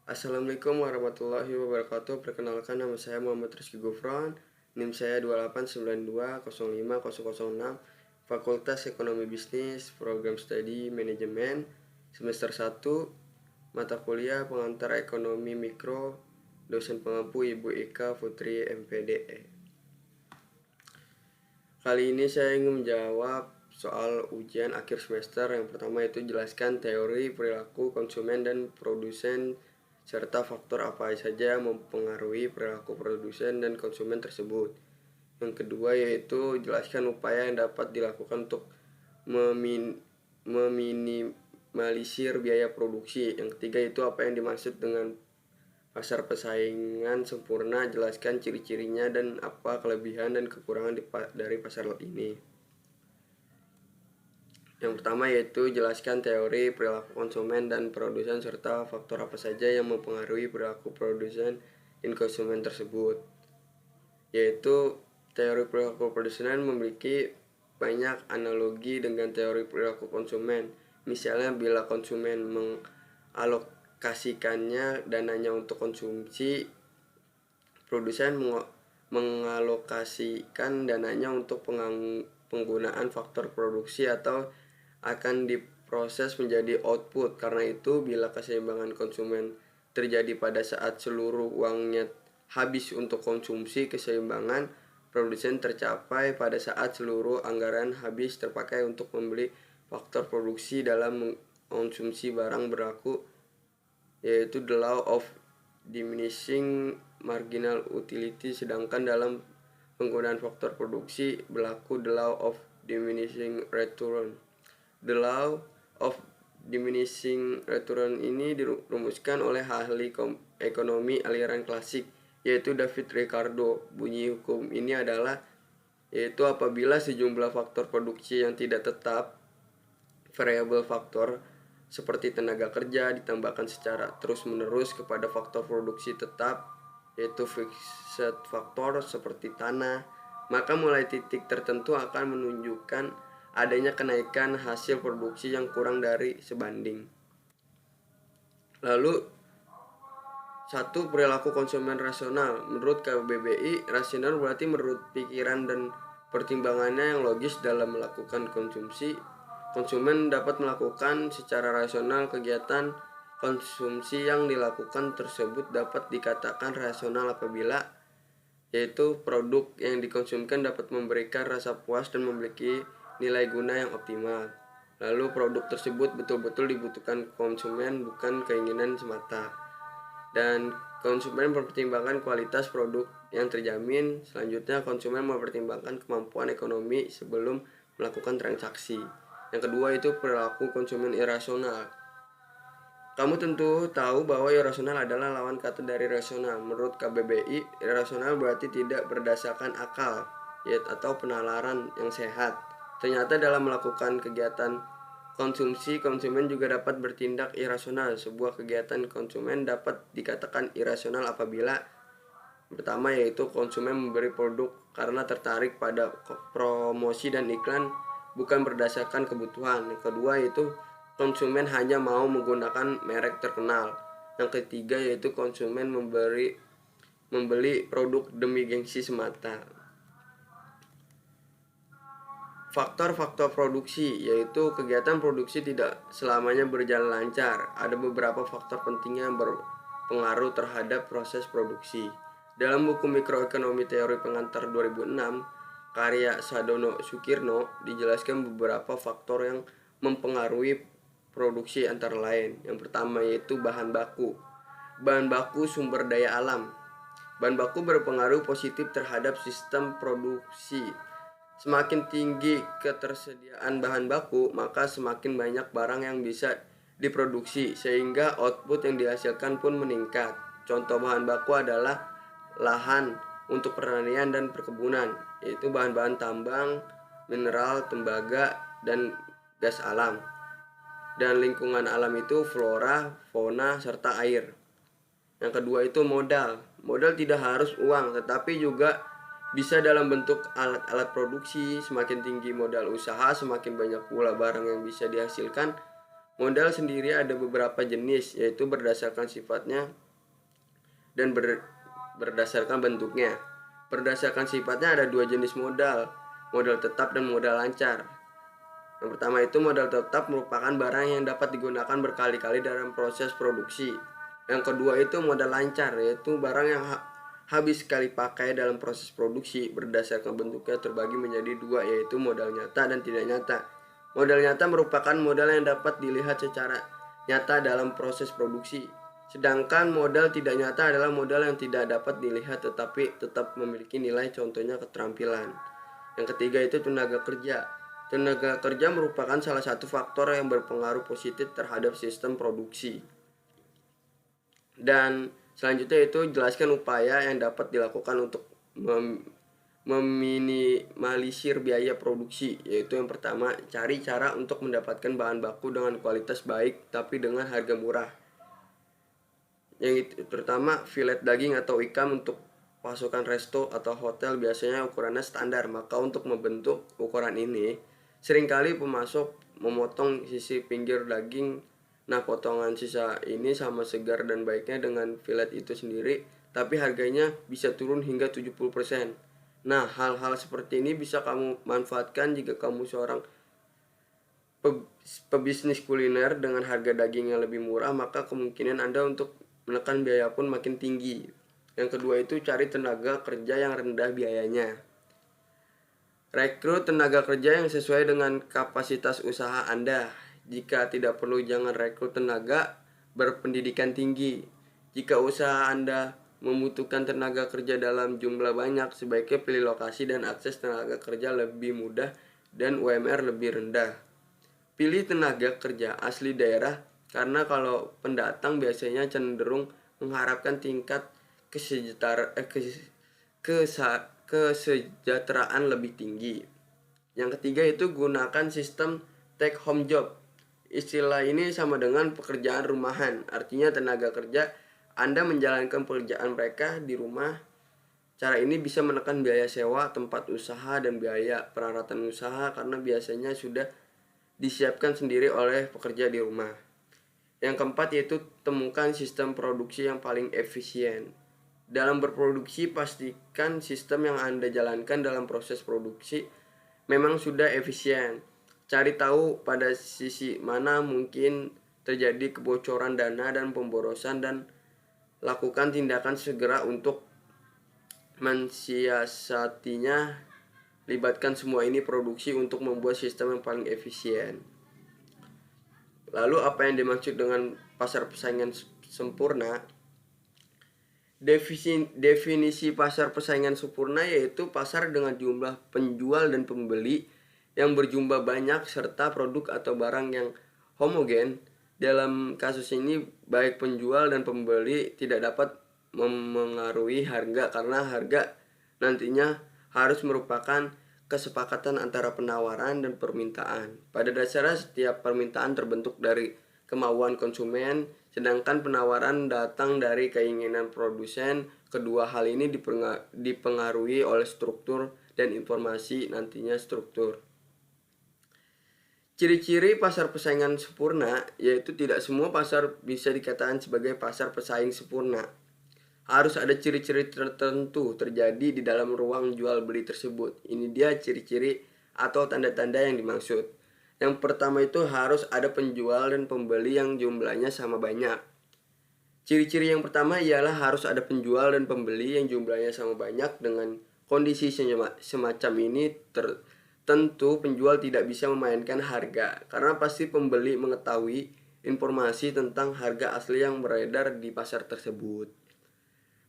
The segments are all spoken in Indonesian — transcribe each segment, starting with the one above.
Assalamualaikum warahmatullahi wabarakatuh. Perkenalkan, nama saya Muhammad Rizky Gufron. NIM saya 2892050006, Fakultas Ekonomi Bisnis, Program Studi Manajemen, semester 1, mata kuliah pengantar Ekonomi Mikro, dosen pengampu Ibu Ika Putri MPDE. Kali ini saya ingin menjawab soal ujian akhir semester. Yang pertama itu jelaskan teori perilaku konsumen dan produsen serta faktor apa saja yang mempengaruhi perilaku produsen dan konsumen tersebut. Yang kedua yaitu jelaskan upaya yang dapat dilakukan untuk meminimalisir biaya produksi. Yang ketiga itu apa yang dimaksud dengan pasar persaingan sempurna, jelaskan ciri-cirinya dan apa kelebihan dan kekurangan dari pasar ini. Yang pertama yaitu jelaskan teori perilaku konsumen dan produsen serta faktor apa saja yang mempengaruhi perilaku produsen dan konsumen tersebut. Yaitu teori perilaku produsen memiliki banyak analogi dengan teori perilaku konsumen. Misalnya bila konsumen mengalokasikannya dananya untuk konsumsi, produsen mengalokasikan dananya untuk penggunaan faktor produksi atau akan diproses menjadi output. Karena itu, bila keseimbangan konsumen terjadi pada saat seluruh uangnya habis untuk konsumsi, keseimbangan produsen tercapai pada saat seluruh anggaran habis terpakai untuk membeli faktor produksi. Dalam mengkonsumsi barang berlaku yaitu the law of diminishing marginal utility, sedangkan dalam penggunaan faktor produksi berlaku the law of diminishing return. The law of diminishing return ini dirumuskan oleh ahli ekonomi aliran klasik yaitu David Ricardo. Bunyi hukum ini adalah yaitu apabila sejumlah faktor produksi yang tidak tetap, variable faktor seperti tenaga kerja ditambahkan secara terus-menerus kepada faktor produksi tetap yaitu fixed faktor seperti tanah, maka mulai titik tertentu akan menunjukkan adanya kenaikan hasil produksi yang kurang dari sebanding. Lalu, 1. Perilaku konsumen rasional. Menurut KBBI, rasional berarti menurut pikiran dan pertimbangannya yang logis dalam melakukan konsumsi. Konsumen dapat melakukan secara rasional kegiatan konsumsi yang dilakukan tersebut dapat dikatakan rasional apabila yaitu produk yang dikonsumsikan dapat memberikan rasa puas dan memiliki nilai guna yang optimal. Lalu produk tersebut betul-betul dibutuhkan konsumen, bukan keinginan semata. Dan konsumen mempertimbangkan kualitas produk yang terjamin. Selanjutnya, konsumen mempertimbangkan kemampuan ekonomi sebelum melakukan transaksi. Yang kedua itu perilaku konsumen irasional. Kamu tentu tahu bahwa irasional adalah lawan kata dari rasional. Menurut KBBI, irasional berarti tidak berdasarkan akal atau penalaran yang sehat. Ternyata dalam melakukan kegiatan konsumsi, konsumen juga dapat bertindak irasional. Sebuah kegiatan konsumen dapat dikatakan irasional apabila pertama yaitu konsumen memberi produk karena tertarik pada promosi dan iklan, bukan berdasarkan kebutuhan. Yang kedua yaitu konsumen hanya mau menggunakan merek terkenal. Yang ketiga yaitu konsumen membeli produk demi gengsi semata. Faktor-faktor produksi yaitu kegiatan produksi tidak selamanya berjalan lancar. Ada beberapa faktor penting yang berpengaruh terhadap proses produksi. Dalam buku Mikroekonomi Teori Pengantar 2006 karya Sadono Sukirno dijelaskan beberapa faktor yang mempengaruhi produksi antara lain. Yang pertama yaitu bahan baku. Bahan baku sumber daya alam. Bahan baku berpengaruh positif terhadap sistem produksi. Semakin tinggi ketersediaan bahan baku, maka semakin banyak barang yang bisa diproduksi, sehingga output yang dihasilkan pun meningkat. Contoh bahan baku adalah lahan untuk pertanian dan perkebunan, yaitu bahan-bahan tambang, mineral, tembaga, dan gas alam. Dan lingkungan alam itu flora, fauna, serta air. Yang kedua itu modal. Modal tidak harus uang, tetapi juga bisa dalam bentuk alat-alat produksi. Semakin tinggi modal usaha, semakin banyak pula barang yang bisa dihasilkan. Modal sendiri ada beberapa jenis, yaitu berdasarkan sifatnya dan berdasarkan bentuknya. Berdasarkan sifatnya ada dua jenis modal, modal tetap dan modal lancar. Yang pertama itu modal tetap merupakan barang yang dapat digunakan berkali-kali dalam proses produksi. Yang kedua itu modal lancar, yaitu barang yang habis sekali pakai dalam proses produksi. Berdasarkan bentuknya terbagi menjadi dua, yaitu modal nyata dan tidak nyata. Modal nyata merupakan modal yang dapat dilihat secara nyata dalam proses produksi. Sedangkan modal tidak nyata adalah modal yang tidak dapat dilihat tetapi tetap memiliki nilai, contohnya keterampilan. Yang ketiga itu tenaga kerja. Tenaga kerja merupakan salah satu faktor yang berpengaruh positif terhadap sistem produksi. Dan selanjutnya itu jelaskan upaya yang dapat dilakukan untuk meminimalisir biaya produksi, yaitu yang pertama, cari cara untuk mendapatkan bahan baku dengan kualitas baik tapi dengan harga murah. Yang itu terutama filet daging atau ikan untuk pasukan resto atau hotel biasanya ukurannya standar, maka untuk membentuk ukuran ini seringkali pemasok memotong sisi pinggir daging. Nah, potongan sisa ini sama segar dan baiknya dengan filet itu sendiri, tapi harganya bisa turun hingga 70%. Nah, hal-hal seperti ini bisa kamu manfaatkan jika kamu seorang pebisnis kuliner. Dengan harga daging yang lebih murah, maka kemungkinan Anda untuk menekan biaya pun makin tinggi. Yang kedua itu cari tenaga kerja yang rendah biayanya. Rekrut tenaga kerja yang sesuai dengan kapasitas usaha Anda. Jika tidak perlu, jangan rekrut tenaga berpendidikan tinggi. Jika usaha Anda membutuhkan tenaga kerja dalam jumlah banyak, sebaiknya pilih lokasi dan akses tenaga kerja lebih mudah dan UMR lebih rendah. Pilih tenaga kerja asli daerah, karena kalau pendatang biasanya cenderung mengharapkan tingkat kesejahteraan lebih tinggi. Yang ketiga itu gunakan sistem take home job. Istilah ini sama dengan pekerjaan rumahan, artinya tenaga kerja Anda menjalankan pekerjaan mereka di rumah. Cara ini bisa menekan biaya sewa tempat usaha dan biaya peralatan usaha karena biasanya sudah disiapkan sendiri oleh pekerja di rumah. Yang keempat yaitu temukan sistem produksi yang paling efisien. Dalam berproduksi, pastikan sistem yang Anda jalankan dalam proses produksi memang sudah efisien. Cari tahu pada sisi mana mungkin terjadi kebocoran dana dan pemborosan dan lakukan tindakan segera untuk mensiasatinya. Libatkan semua ini produksi untuk membuat sistem yang paling efisien. Lalu apa yang dimaksud dengan pasar persaingan sempurna? Definisi pasar persaingan sempurna yaitu pasar dengan jumlah penjual dan pembeli yang berjumlah banyak serta produk atau barang yang homogen. Dalam kasus ini baik penjual dan pembeli tidak dapat memengaruhi harga karena harga nantinya harus merupakan kesepakatan antara penawaran dan permintaan. Pada dasarnya setiap permintaan terbentuk dari kemauan konsumen, sedangkan penawaran datang dari keinginan produsen. Kedua hal ini dipengaruhi oleh struktur dan informasi nantinya struktur. Ciri-ciri pasar persaingan sempurna yaitu tidak semua pasar bisa dikatakan sebagai pasar pesaing sempurna. Harus ada ciri-ciri tertentu terjadi di dalam ruang jual beli tersebut. Ini dia ciri-ciri atau tanda-tanda yang dimaksud. Yang pertama itu harus ada penjual dan pembeli yang jumlahnya sama banyak. Ciri-ciri yang pertama ialah harus ada penjual dan pembeli yang jumlahnya sama banyak. Dengan kondisi semacam ini tentu penjual tidak bisa memainkan harga karena pasti pembeli mengetahui informasi tentang harga asli yang beredar di pasar tersebut.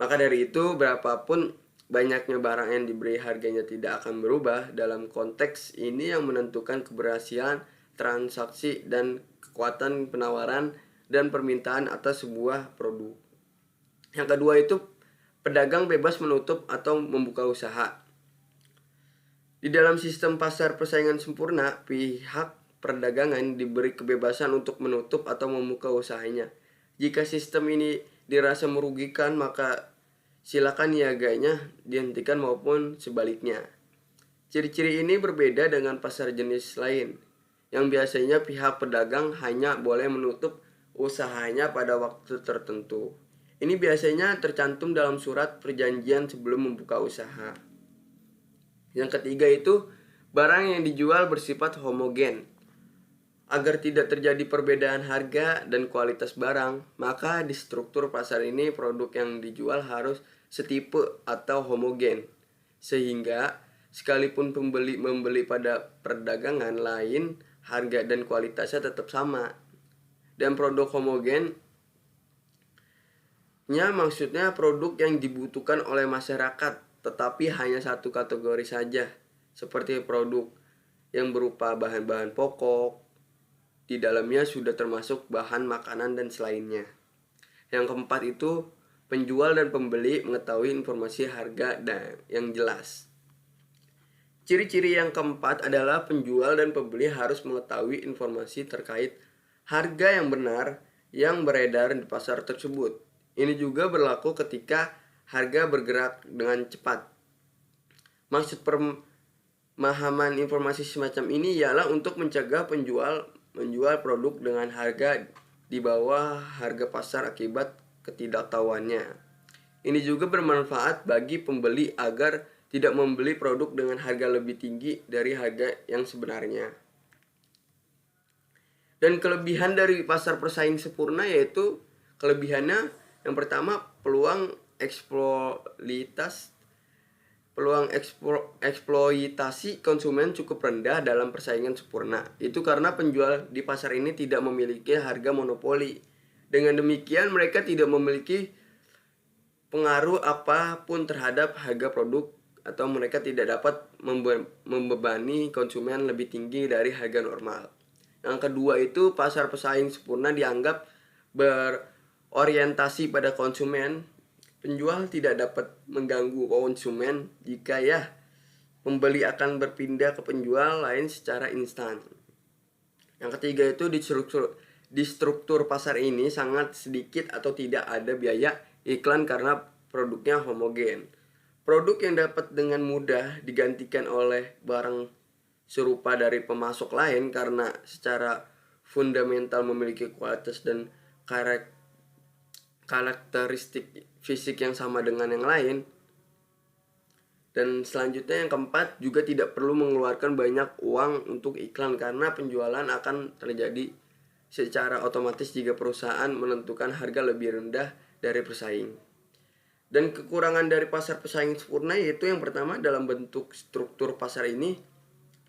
Maka dari itu, berapapun banyaknya barang yang diberi harganya tidak akan berubah. Dalam konteks ini yang menentukan keberhasilan transaksi dan kekuatan penawaran dan permintaan atas sebuah produk. Yang kedua itu pedagang bebas menutup atau membuka usaha. Di dalam sistem pasar persaingan sempurna, pihak perdagangan diberi kebebasan untuk menutup atau membuka usahanya. Jika sistem ini dirasa merugikan, maka silakan niaganya dihentikan maupun sebaliknya. Ciri-ciri ini berbeda dengan pasar jenis lain. yang biasanya pihak pedagang hanya boleh menutup usahanya pada waktu tertentu. Ini biasanya tercantum dalam surat perjanjian sebelum membuka usaha. Yang ketiga itu barang yang dijual bersifat homogen. Agar tidak terjadi perbedaan harga dan kualitas barang, maka di struktur pasar ini produk yang dijual harus setipe atau homogen. Sehingga sekalipun pembeli membeli pada perdagangan lain, harga dan kualitasnya tetap sama. Dan produk homogennya maksudnya produk yang dibutuhkan oleh masyarakat, tetapi hanya satu kategori saja, seperti produk yang berupa bahan-bahan pokok, di dalamnya sudah termasuk bahan makanan dan selainnya. Yang keempat itu penjual dan pembeli mengetahui informasi harga dan yang jelas. Ciri-ciri yang keempat adalah penjual dan pembeli harus mengetahui informasi terkait harga yang benar yang beredar di pasar tersebut. Ini juga berlaku ketika harga bergerak dengan cepat. Maksud pemahaman informasi semacam ini ialah untuk mencegah penjual menjual produk dengan harga di bawah harga pasar akibat ketidaktahuannya. Ini juga bermanfaat bagi pembeli agar tidak membeli produk dengan harga lebih tinggi dari harga yang sebenarnya. Dan kelebihan dari pasar persaing sempurna yaitu kelebihannya yang pertama peluang eksploitasi konsumen cukup rendah dalam persaingan sempurna. Itu karena penjual di pasar ini tidak memiliki harga monopoli. Dengan demikian mereka tidak memiliki pengaruh apapun terhadap harga produk atau mereka tidak dapat membebani konsumen lebih tinggi dari harga normal. Yang kedua itu pasar pesaing sempurna dianggap berorientasi pada konsumen. Penjual tidak dapat mengganggu konsumen jika pembeli akan berpindah ke penjual lain secara instan. Yang ketiga itu di struktur pasar ini sangat sedikit atau tidak ada biaya iklan karena produknya homogen. Produk yang dapat dengan mudah digantikan oleh barang serupa dari pemasok lain karena secara fundamental memiliki kualitas dan karakteristik fisik yang sama dengan yang lain. Dan selanjutnya yang keempat, juga tidak perlu mengeluarkan banyak uang untuk iklan karena penjualan akan terjadi secara otomatis jika perusahaan menentukan harga lebih rendah dari pesaing. Dan kekurangan dari pasar pesaing sempurna yaitu yang pertama dalam bentuk struktur pasar ini,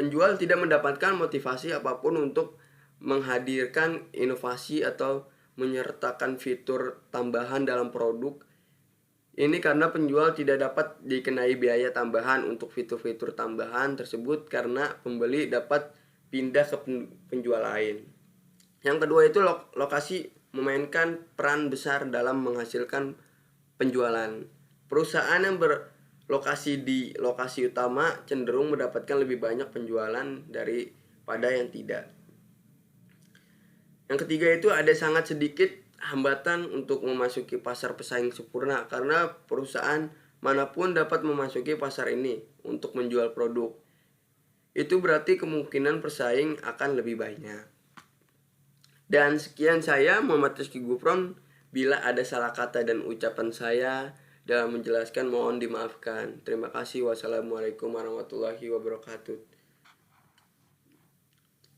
penjual tidak mendapatkan motivasi apapun untuk menghadirkan inovasi atau menyertakan fitur tambahan dalam produk. Ini karena penjual tidak dapat dikenai biaya tambahan untuk fitur-fitur tambahan tersebut karena pembeli dapat pindah ke penjual lain. Yang kedua itu lokasi memainkan peran besar dalam menghasilkan penjualan. Perusahaan yang berlokasi di lokasi utama cenderung mendapatkan lebih banyak penjualan daripada yang tidak. Yang ketiga itu ada sangat sedikit hambatan untuk memasuki pasar pesaing sempurna karena perusahaan manapun dapat memasuki pasar ini untuk menjual produk. Itu berarti kemungkinan persaing akan lebih banyak. Dan sekian saya Muhammad Rizky Gufron. Bila ada salah kata dan ucapan saya dalam menjelaskan mohon dimaafkan. Terima kasih. Wassalamualaikum warahmatullahi wabarakatuh.